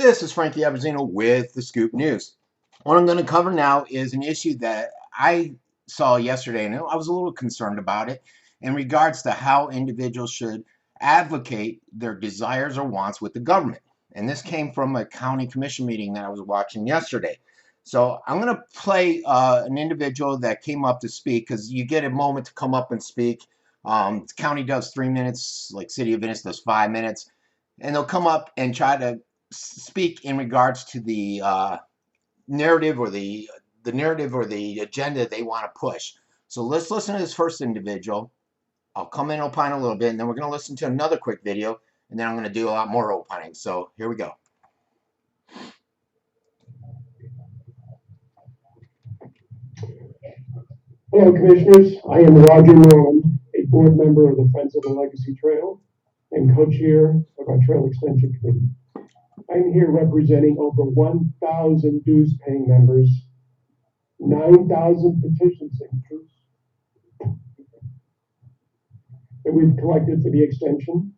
This is Frankie Abbruzzino with the Scoop News. What I'm going to cover now is an issue that I saw yesterday, and I was a little concerned about it in regards to how individuals should advocate their desires or wants with the government. And this came from a county commission meeting that I was watching yesterday. So I'm going to play an individual that came up to speak, because you get a moment to come up and speak. The county does 3 minutes, like City of Venice does 5 minutes, and they'll come up and try to speak in regards to the narrative or the narrative or the agenda they want to push. So let's listen to this first individual. I'll come in and opine a little bit, and then we're going to listen to another quick video, and then I'm going to do a lot more opining. So here we go. Hello, Commissioners. I am Roger Norman, a board member of the Friends of the Legacy Trail and co-chair of our Trail Extension Committee. I'm here representing over 1,000 dues-paying members, 9,000 petition signatures that we've collected for the extension,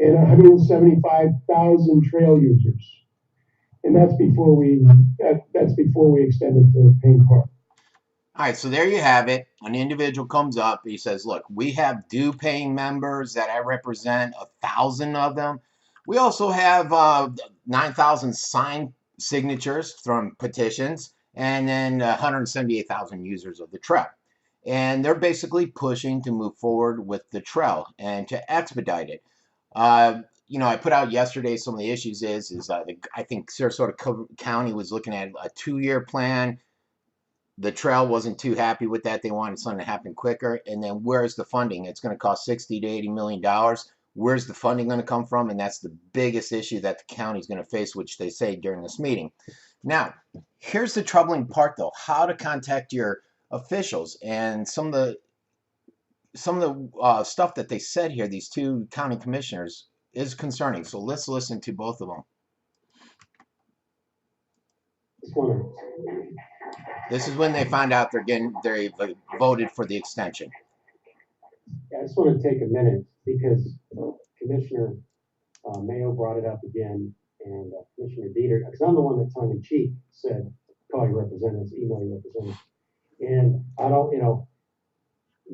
and 175,000 trail users. And that's before we extend it to Payne Park. All right, so there you have it. An individual comes up, he says, look, we have due-paying members that I represent, 1,000 of them. We also have 9,000 signed signatures from petitions, and then 178,000 users of the trail. And they're basically pushing to move forward with the trail and to expedite it. You know, I put out yesterday some of the issues I think Sarasota County was looking at a 2-year plan. The trail wasn't too happy with that. They wanted something to happen quicker. And then where's the funding? It's going to cost $60 to $80 million. Where's the funding going to come from? And that's the biggest issue that the county is going to face, which they say during this meeting. Now, here's the troubling part, though: how to contact your officials. And some of the stuff that they said here, these two county commissioners, is concerning. So let's listen to both of them. This is when they found out they voted for the extension. I just want to take a minute because Commissioner Mayo brought it up again, and Commissioner Dieter, because I'm the one that tongue in cheek said, call your representatives, email your representatives. And I don't,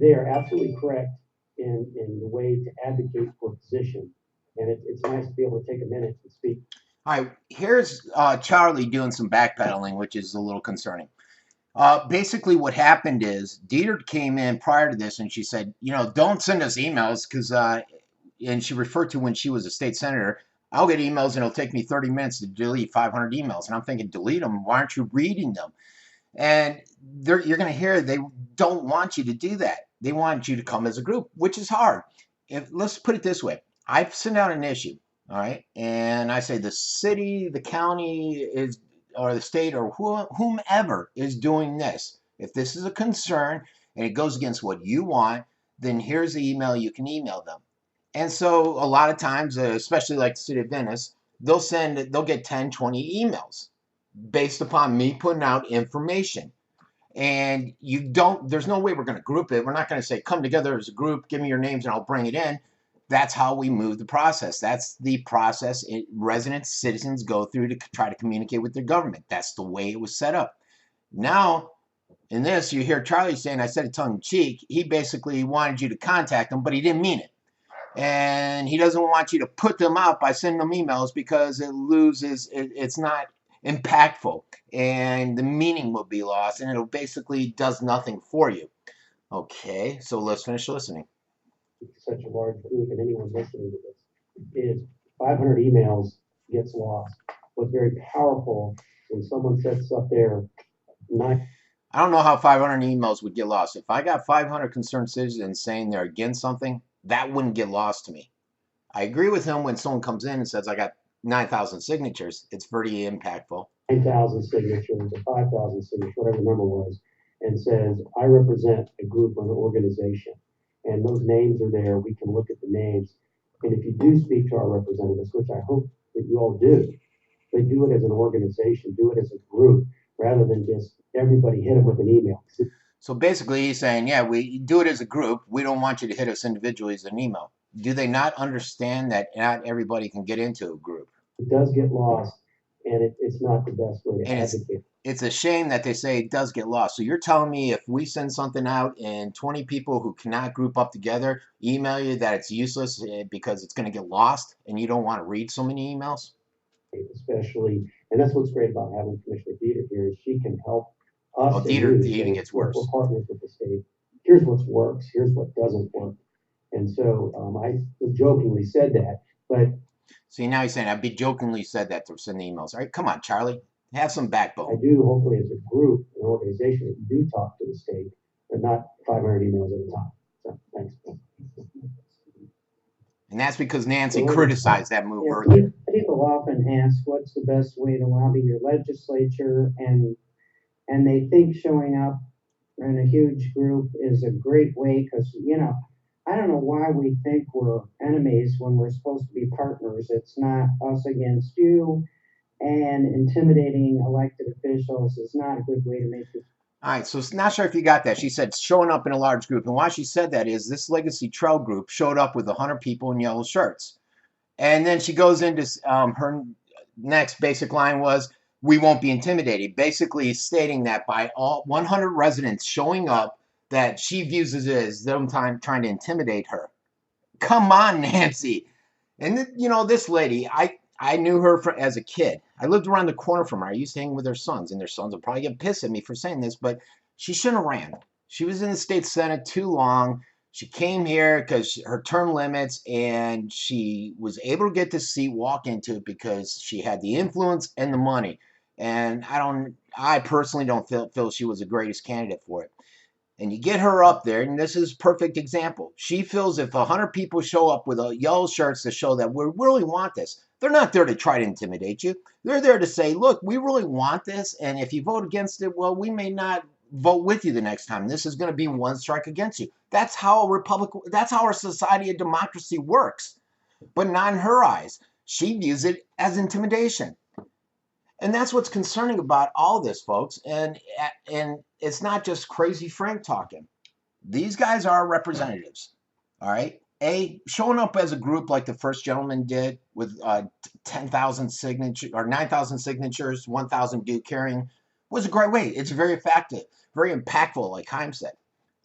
they are absolutely correct in the way to advocate for a position. And it's nice to be able to take a minute to speak. All right, here's Charlie doing some backpedaling, which is a little concerning. Basically what happened is Dieter came in prior to this and she said, don't send us emails because, and she referred to when she was a state senator, I'll get emails and it'll take me 30 minutes to delete 500 emails. And I'm thinking, delete them? Why aren't you reading them? And you're going to hear they don't want you to do that. They want you to come as a group, which is hard. Let's put it this way. I send out an issue, all right? And I say the city, the county or the state or whomever is doing this. If this is a concern and it goes against what you want, then here's the email. You can email them. And so a lot of times, especially like the City of Venice, they'll get 10, 20 emails based upon me putting out information. And there's no way we're going to group it. We're not going to say, come together as a group, give me your names and I'll bring it in. That's how we move the process. That's the process residents, citizens go through to try to communicate with their government. That's the way it was set up. Now, in this, you hear Charlie saying, I said it tongue in cheek. He basically wanted you to contact him, but he didn't mean it. And he doesn't want you to put them out by sending them emails because it's not impactful. And the meaning will be lost, and it basically does nothing for you. Okay, so let's finish listening. Such a large group, and anyone listening to this is 500 emails gets lost. What's very powerful when someone sets up there, I don't know how 500 emails would get lost. If I got 500 concerned citizens saying they're against something, that wouldn't get lost to me. I agree with him when someone comes in and says, I got 9,000 signatures. It's very impactful. 9,000 signatures or 5,000 signatures, whatever the number was, and says, I represent a group or an organization. And those names are there. We can look at the names. And if you do speak to our representatives, which I hope that you all do, but do it as an organization, do it as a group, rather than just everybody hit them with an email. So basically he's saying, yeah, we do it as a group. We don't want you to hit us individually as an email. Do they not understand that not everybody can get into a group? It does get lost, and it's not the best way to And advocate. it's a shame that they say it does get lost. So you're telling me if we send something out and 20 people who cannot group up together email you that it's useless because it's going to get lost and you don't want to read so many emails? Especially, and that's what's great about having Commissioner Dieter here, is she can help us. Oh, and Dieter you even say, gets "Look, worse. we're partners with the state. Here's what works. Here's what doesn't work." And so I jokingly said that, but See, now he's saying I be jokingly said that to send the emails. All right, come on, Charlie, have some I backbone. do, hopefully, as a group, an organization, that you do talk to the state, but not 500 emails at a time. So thanks. And that's because Nancy criticized that move Yeah, earlier. people often ask what's the best way to lobby your legislature, and they think showing up in a huge group is a great way, because I don't know why we think we're enemies when we're supposed to be partners. It's not us against you, and intimidating elected officials is not a good way to make this. All right, so not sure if you got that. She said showing up in a large group. And why she said that is this Legacy Trail group showed up with 100 people in yellow shirts. And then she goes into her next basic line was, we won't be intimidated. Basically stating that by all 100 residents showing up, that she views it as them trying to intimidate her. Come on, Nancy. And this lady, I knew her as a kid. I lived around the corner from her. I used to hang with her sons, and their sons will probably get pissed at me for saying this, but she shouldn't have ran. She was in the state senate too long. She came here because her term limits, and she was able to get this seat, walk into it because she had the influence and the money. And I personally don't feel she was the greatest candidate for it. And you get her up there, and this is a perfect example. She feels if 100 people show up with yellow shirts to show that we really want this, they're not there to try to intimidate you. They're there to say, look, we really want this, and if you vote against it, well, we may not vote with you the next time. This is going to be one strike against you. That's how our society of democracy works. But not in her eyes. She views it as intimidation. And that's what's concerning about all this, folks. And it's not just crazy Frank talking. These guys are representatives, all right? Showing up as a group like the first gentleman did with 10,000 signatures or 9,000 signatures, 1,000 due carrying was a great way. It's very effective, very impactful, like Heim said.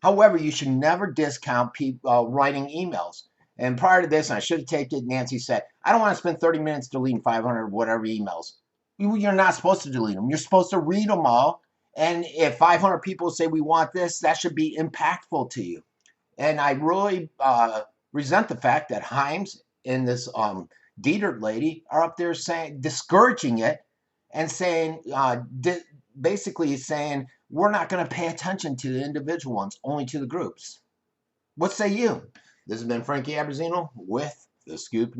However, you should never discount people writing emails. And prior to this, and I should have taped it, Nancy said, I don't want to spend 30 minutes deleting 500 whatever emails. You're not supposed to delete them. You're supposed to read them all. And if 500 people say we want this, that should be impactful to you. And I really resent the fact that Himes and this Dieter lady are up there discouraging it and saying, basically saying, we're not going to pay attention to the individual ones, only to the groups. What say you? This has been Frankie Abruzzino with The Scoop.